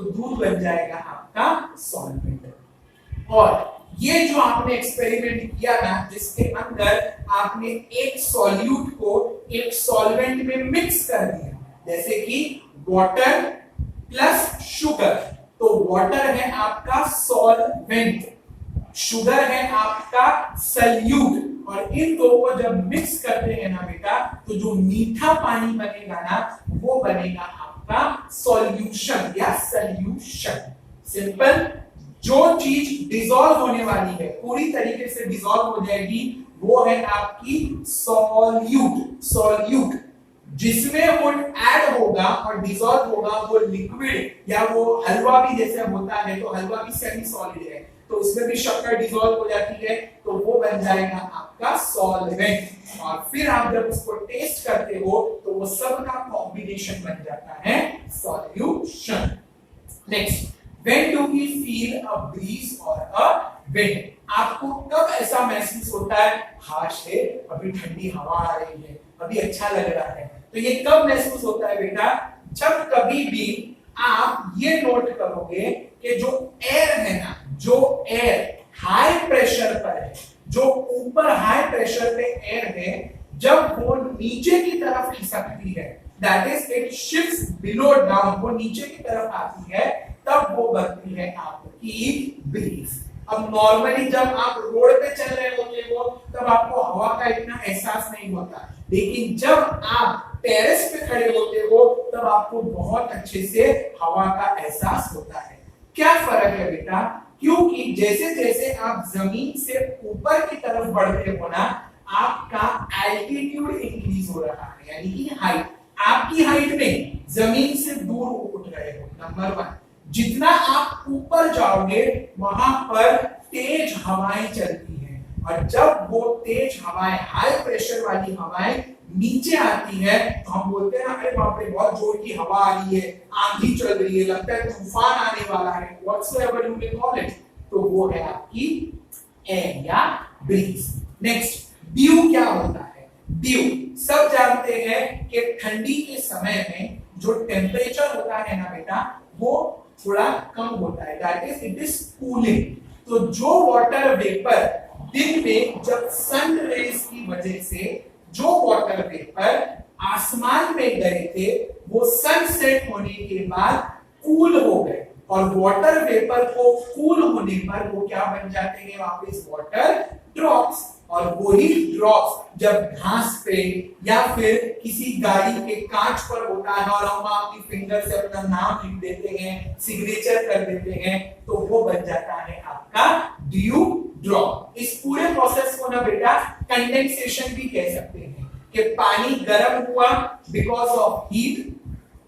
तो दूध बन जाएगा आपका सॉल्वेंट। और ये जो आपने एक्सपेरिमेंट किया ना, जिसके अंदर आपने एक सॉल्यूट को एक सॉल्वेंट में मिक्स कर दिया, जैसे कि वाटर प्लस शुगर, तो वाटर है आपका सॉल्वेंट, शुगर है आपका सल्यूट, और इन दो को जब मिक्स करते हैं ना बेटा, तो जो मीठा पानी बनेगा ना, वो बनेगा आपका सॉल्यूशन या सल्यूशन। सिंपल। जो चीज डिसॉल्व होने वाली है, पूरी तरीके से डिसॉल्व हो जाएगी, वो है आपकी सॉल्यूट। सॉल्यूट जिसमें वो ऐड होगा और डिसॉल्व होगा, वो लिक्विड या वो हलवा भी जैसे होता है, तो हलवा भी सेमी सॉलिड है, तो उसमें भी शक्कर डिसॉल्व हो जाती है, तो वो बन जाएगा आपका सॉल्वेंट। और फिर आप जब उसको टेस्ट करते हो, तो वो सब का कॉम्बिनेशन बन जाता है solution. Next, when do we feel a breeze or a wind? आपको कब ऐसा महसूस होता है, हाश है, अभी ठंडी हवा आ रही है, अभी अच्छा लग रहा है, तो ये कब महसूस होता है बेटा, जब कभी भी आप ये नोट करोगे कि जो एयर है ना, जो एयर हाई प्रेशर पर है, जो ऊपर हाई प्रेशर पे एयर है, जब वो नीचे की तरफ खिसकती है, that is it shifts below down, वो नीचे की तरफ आती है, तब वो बनती है आपकी ब्रीज। अब नॉर्मली जब आप रोड पे चल रहे होते हो, तब आपको हवा का इतना एहसास नहीं होता, लेकिन जब आप टेरेस पे खड़े होते हो, तब आपको बहुत अच्छे से हवा का एहसास होता है। क्या फर्क है बेटा, क्योंकि जैसे जैसे आप जमीन से ऊपर की तरफ बढ़ते हो ना, आपका एल्टीट्यूड इंक्रीज हो रहा है, यानी कि हाइट, आपकी हाइट में जमीन से दूर उठ रहे हो। नंबर 1, जितना आप ऊपर जाओगे वहां पर तेज हवाएं चलती हैं, और जब वो तेज हवाएं, हाई प्रेशर वाली हवाएं नीचे आती है, तो हम बोलते हैं अरे बाप रे बहुत जोर की हवा आ रही है, आंधी चल रही है, लगता है तूफान आने वाला है, whatsoever you may call it, तो वो है आपकी एयर या ब्रीज। नेक्स्ट, ड्यू क्या होता है? ड्यू सब जानते हैं कि ठंडी के समय में जो टेम्परेचर होता है ना बेटा, वो थोड़ा कम होता है, that is it is cooling. तो जो वाटर वेपर दिन में जब सन रेज की वजह से जो वाटर वेपर आसमान में गए थे, वो सनसेट होने के बाद कूल हो गए, और वाटर वेपर को कूल होने पर वो क्या बन जाते हैं, वापस वाटर ड्रॉप्स। और वही ड्रॉप्स जब घास पे या फिर किसी गाड़ी के कांच पर होता है, और हम अपनी फिंगर से अपना नाम लिख देते हैं, सिग्नेचर कर देते हैं, तो वो बन जाता है आपका ड्यू ड्रॉप। इस पूरे प्रोसेस को ना बेटा कंडेंसेशन भी कह सकते हैं, कि पानी गर्म हुआ बिकॉज ऑफ हीट,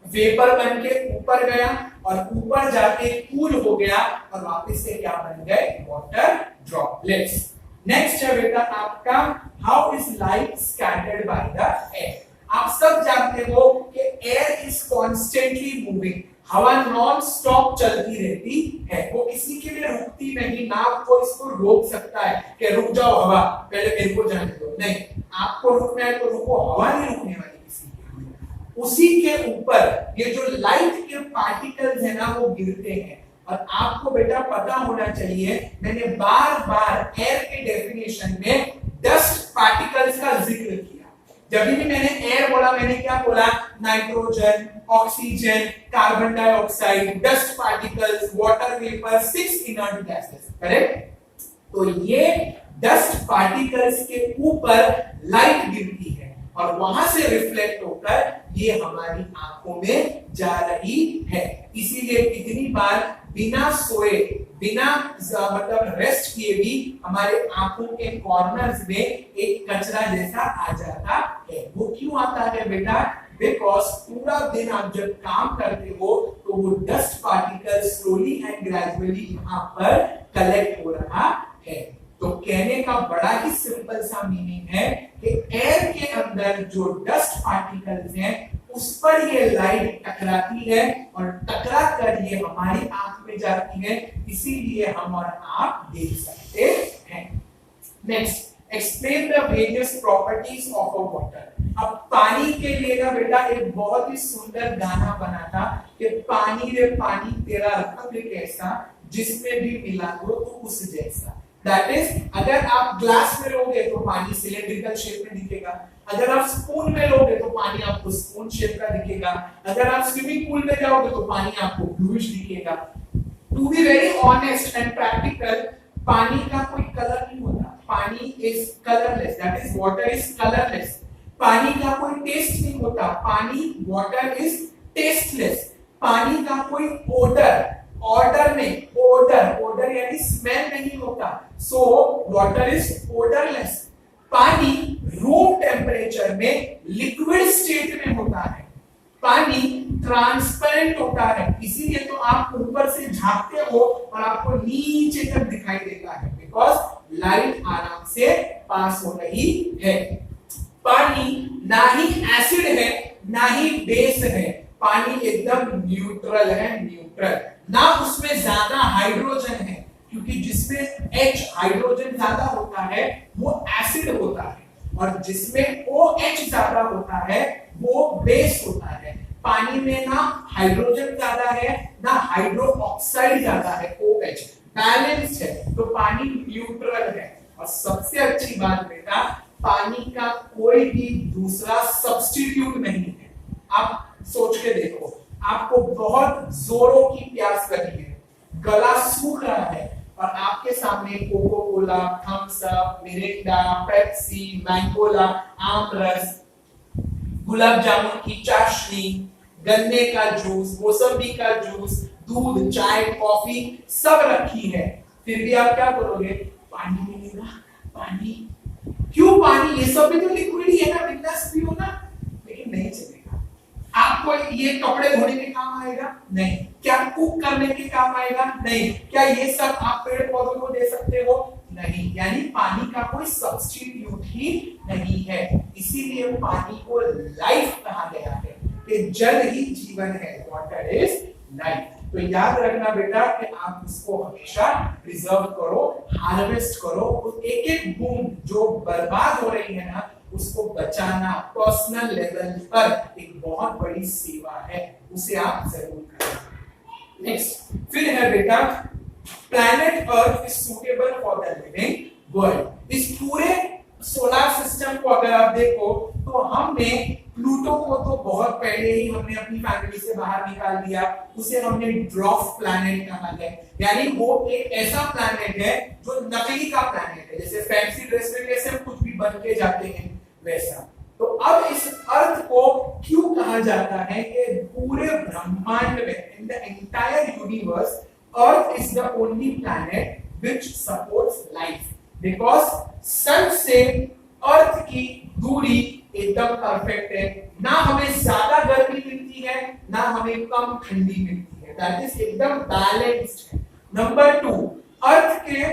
वेपर बन के ऊपर गया, और ऊपर जाके कूल हो गया, और वापस से क्या बन गए, वाटर ड्रॉपलेट्स। नेक्स्ट है बेटा आपका, how is light scattered by the air. आप सब जानते हो कि एयर इज कॉन्स्टेंटली मूविंग, हवा नॉन स्टॉप चलती रहती है, वो किसी के लिए रुकती नहीं, ना आपको इसको रोक सकता है कि रुक जाओ हवा, पहले मेरे को जाने दो, नहीं, आपको रुकना है तो रुको, हवा नहीं रुकने वाली किसी के लिए। उसी के ऊपर ये जो लाइट के पार्टिकल्स है ना, वो गिरते हैं। और आपको बेटा पता होना चाहिए, मैंने बार बार एयर के डेफिनेशन में डस्ट पार्टिकल्स का जिक्र किया। जब भी मैंने एयर बोला, मैंने क्या बोला, nitrogen, oxygen, carbon dioxide, dust particles, water vapour, 6 inert gases, correct. तो ये डस्ट पार्टिकल्स के ऊपर लाइट गिरती है, और वहां से रिफ्लेक्ट होकर ये हमारी आंखों में जा रही है। इसीलिए कितनी बार बिना सोए, बिना मतलब रेस्ट किए भी हमारे आंखों के कॉर्नर्स में एक कचरा जैसा आ जाता है। वो क्यों आता है बेटा? बिकॉज पूरा दिन आप जब काम करते हो, तो वो dust particle slowly and gradually यहाँ पर कलेक्ट हो रहा है। तो कहने का बड़ा ही सिंपल सा मीनिंग है कि एयर के अंदर जो डस्ट पार्टिकल्स हैं, उस पर ये लाइट टकराती है, और टकरा कर ये हमारी आंख में जाती है, इसीलिए हम और आप देख सकते हैं। Next, explain the various properties of a water. अब पानी के लिए ना बेटा एक बहुत ही सुंदर गाना बना था कि पानी रे पानी तेरा रंग कैसा, जिसमें भी मिला दो तो उस जैसा। दैट इज, अगर आप ग्लास में लोगे तो पानी सिलेंड्रिकल शेप में दिखेगा, अगर आप स्पून में लोगे तो पानी आपको स्पून शेप का दिखेगा, अगर आप स्विमिंग पूल में जाओगे तो पानी आपको ब्लूइश दिखेगा। To be very honest and practical, पानी का कोई कलर नहीं होता, पानी is colourless, that is water is colourless. पानी का कोई टेस्ट नहीं होता, पानी वाटर इज टेस्टलेस। पानी का कोई ओडर, ऑर्डर नहीं, ओडर, ओडर यानी स्मेल नहीं होता, सो वाटर इज ओडरलेस। पानी रूम टेम्परेचर में लिक्विड स्टेट में होता है, पानी ट्रांसपेरेंट होता है, इसीलिए तो आप ऊपर से झांकते हो और आपको नीचे तक दिखाई देता है, बिकॉज लाइट आराम से पास हो रही है। पानी ना ही एसिड है ना ही बेस है, पानी एकदम न्यूट्रल है, न्यूट्रल। ना उसमें ज्यादा हाइड्रोजन है, क्योंकि जिसमें H हाइड्रोजन ज्यादा होता है वो एसिड होता है, और जिसमें OH ज्यादा होता है वो बेस होता है। पानी में ना हाइड्रोजन ज्यादा है ना हाइड्रो ऑक्साइड ज्यादा है, OH बैलेंस है, तो पानी न्यूट्रल है। और सबसे अच्छी बात बेटा, पानी का कोई भी दूसरा सब्स्टिट्यूट नहीं है। आप सोच के देखो, आपको बहुत जोरों की प्यास लगी है, गला सूख रहा है, और आपके सामने Coca Cola, Thums Up, Mirinda, Pepsi, Mangola, आमरस, गुलाब जामुन की चाशनी, गन्ने का जूस, मौसमी का जूस, दूध, चाय, कॉफी सब रखी है, फिर भी आप क्या करोगे? पानी मिलेगा, पानी। क्यों पानी? ये सब भी तो लिक्विड ही है ना, बिंदास पियो ना, लेकिन नहीं चलेगा। आपको ये कपड़े धोने के काम आएगा? नहीं। क्या कुक करने के काम आएगा? नहीं। क्या ये सब आप पेड़ पौधों को दे सकते हो? नहीं। यानी पानी का कोई सब्स्टिट्यूट ही नहीं है, इसीलिए पानी को लाइफ कहा गया है, कि जल ही जीवन है, वाटर इज लाइफ। तो याद रखना बेटा कि आप इसको हमेशा प्रिजर्व करो, हार्वेस्ट करो, उस एक एक बूंद जो बर्बाद हो रही है ना, उसको बचाना पर्सनल लेवल पर एक बहुत बड़ी सेवा है, उसे आप जरूर करें। नेक्स्ट, फिर है बेटा, planet earth is suitable for the living world. इस पूरे सोलर सिस्टम को अगर आप देखो तो हमने प्लूटो को तो बहुत पहले ही हमने अपनी फैमिली से बाहर निकाल दिया, उसे हमने ड्वार्फ प्लैनेट कहा है, यानी वो एक ऐसा प्लैनेट है जो नकली का प्लैनेट है, जैसे फैंसी ड्रेस में कैसे हम कुछ भी बन के जाते हैं वैसा। तो अब इस अर्थ को क्यों कहा जाता है कि पूरे ब्रह्मांड में, in the entire universe, earth is the only planet which supports life, because sun से अर्थ की दूरी एकदम परफेक्ट है, ना हमें ज्यादा गर्मी मिलती है ना हमें कम ठंडी मिलती है, दैट इज एकदम बैलेंस्ड है। नंबर 2, अर्थ के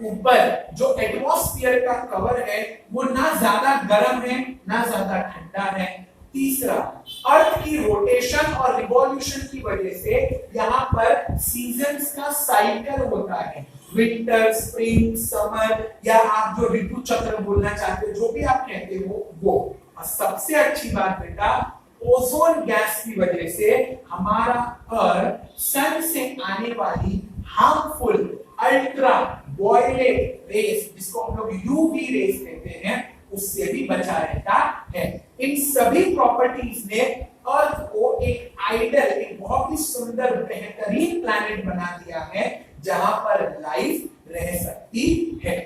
ऊपर जो एटमॉस्फेयर का कवर है वो ना ज्यादा गर्म है ना ज्यादा ठंडा है। तीसरा, अर्थ की रोटेशन और रिवॉल्यूशन की वजह से यहाँ पर सीजन्स का साइकिल होता है, विंटर, स्प्रिंग, समर, या आप जो ऋतु चक्र बोलना चाहते हो, जो भी आप कहते हो वो। और सबसे अच्छी बात बेटा, ओजोन गैस की वजह से हमारा अर्थ सन से आने वाली हार्मफुल अल्ट्रा वायलेट रेस, जिसको हम लोग यूवी रेस कहते हैं, उससे भी बचा रहता है। इन सभी प्रॉपर्टीज ने अर्थ को एक आइडल, एक बहुत ही सुंदर बेहतरीन प्लैनेट बना दिया है जहां पर लाइफ रह सकती है।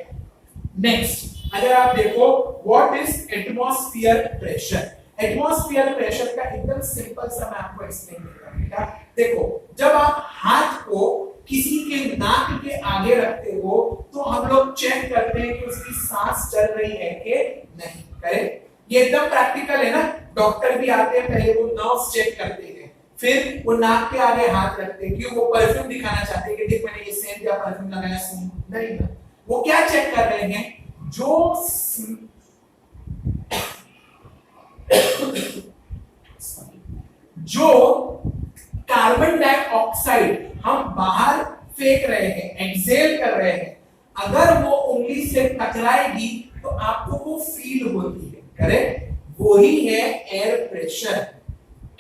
नेक्स्ट, अगर आप देखो what is atmosphere pressure. Atmosphere pressure का एकदम सिंपल सा मैं आपको एक्सप्लेन करूंगा। देखो, जब आप हाथ को किसी के नाक के आगे रखते हो तो हम लोग चेक करते हैं कि उसकी सांस चल रही है कि नहीं, करेक्ट? ये एकदम प्रैक्टिकल है ना, डॉक्टर भी आते हैं, पहले वो नर्व्स चेक करते हैं, फिर वो नाक के आगे हाथ रखते हैं, क्यों? वो परफ्यूम दिखाना चाहते हैं कि देख मैंने ये सेंट या परफ्यूम लगाया, सुन नहीं ना। वो क्या चेक कर रहे हैं? जो कार्बन डाइऑक्साइड हम बाहर फेंक रहे हैं, एक्सहेल कर रहे हैं, अगर वो उंगली से टकराएगी तो आपको वो फील होती है, करेक्ट? वही है एयर प्रेशर।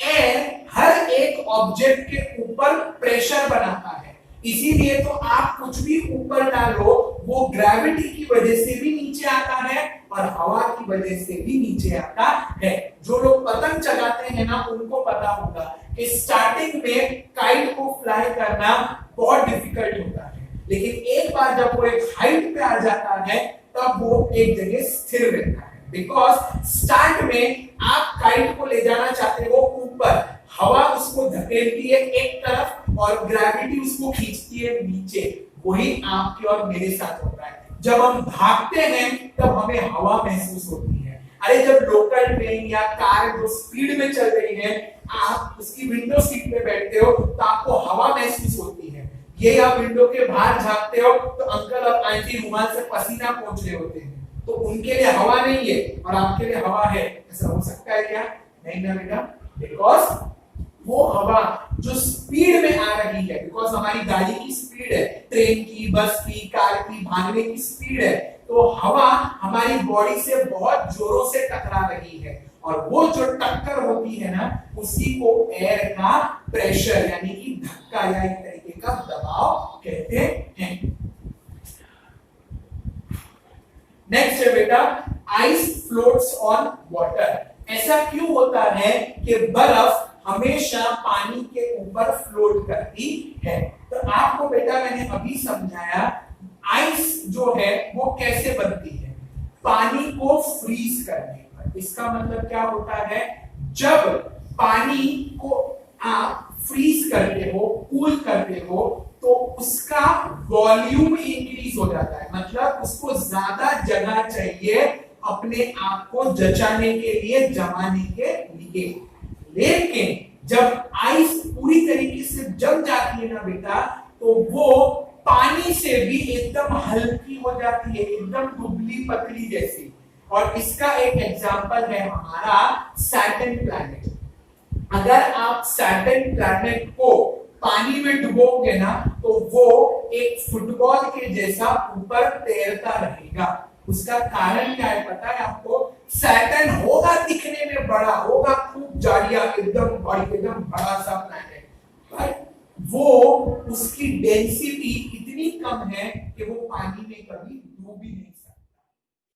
एयर हर एक ऑब्जेक्ट के ऊपर प्रेशर बनाता है, इसीलिए तो आप कुछ भी ऊपर डालो वो ग्रेविटी की वजह से भी नीचे आता है और हवा की वजह से भी नीचे आता है। जो लोग पतंग चलाते हैं ना उनको पता होगा कि स्टार्टिंग में काइट को फ्लाई करना बहुत डिफिकल्ट होता है, लेकिन एक बार जब वो एक हाइट पे आ जाता है तब वो एक जगह स्थिर रहता है। बिकॉज स्टार्ट में आप काइट को ले जाना चाहते हो ऊपर, हवा उसको धकेलती है एक तरफ और ग्रेविटी उसको खींचती है नीचे। वही आपके और मेरे साथ होता है। जब हम भागते हैं तब हमें हवा महसूस होती है। अरे जब लोकल ट्रेन या कार जो स्पीड में चल रही है, आप उसकी विंडो सीट पे बैठते हो तो आपको हवा महसूस होती है। ये आप विंडो के बाहर झांकते हो तो अंकल और आंटी रुमाल से पसीना पोंछ रहे होते हैं, तो उनके लिए हवा नहीं है और आपके लिए हवा है। ऐसा हो सकता है क्या? नहीं ना बेटा, बिकॉज वो हवा जो स्पीड में आ रही है, बिकॉज हमारी गाड़ी की स्पीड है, ट्रेन की, बस की, कार की, भागने की स्पीड है, तो हवा हमारी बॉडी से बहुत जोरों से टकरा रही है और वो जो टक्कर होती है ना उसी को एयर का प्रेशर यानी कि धक्का या एक तरीके का दबाव कहते हैं। नेक्स्ट है बेटा आइस फ्लोट्स ऑन वाटर। ऐसा क्यों होता है कि बर्फ हमेशा पानी के ऊपर फ्लोट करती है? तो आपको बेटा मैंने अभी समझाया आइस जो है वो कैसे बनती है, पानी को फ्रीज करने पर। इसका मतलब क्या होता है, जब पानी को आप फ्रीज करते हो, कूल करते हो, तो उसका वॉल्यूम इंक्रीज हो जाता है, मतलब उसको ज्यादा जगह चाहिए अपने आप को जचाने के लिए, जमाने के लिए। लेकिन जब आइस पूरी तरीके से जम जाती है ना बेटा, तो वो पानी से भी एकदम हल्की हो जाती है, एकदम दुबली पतली जैसी। और इसका एक एग्जांपल है हमारा सैटर्न प्लैनेट। अगर आप सैटर्न प्लैनेट को पानी में डुबोगे ना तो वो एक फुटबॉल के जैसा ऊपर तैरता रहेगा। उसका कारण क्या है पता है आपको? सैटर्न होगा दिखने में बड़ा, होगा खूब जाड़िया, एकदम बड़ी, एकदम बड़ा सा प्लैनेट, पर वो उसकी डेंसिटी इतनी कम है कि वो पानी में कभी डूब भी नहीं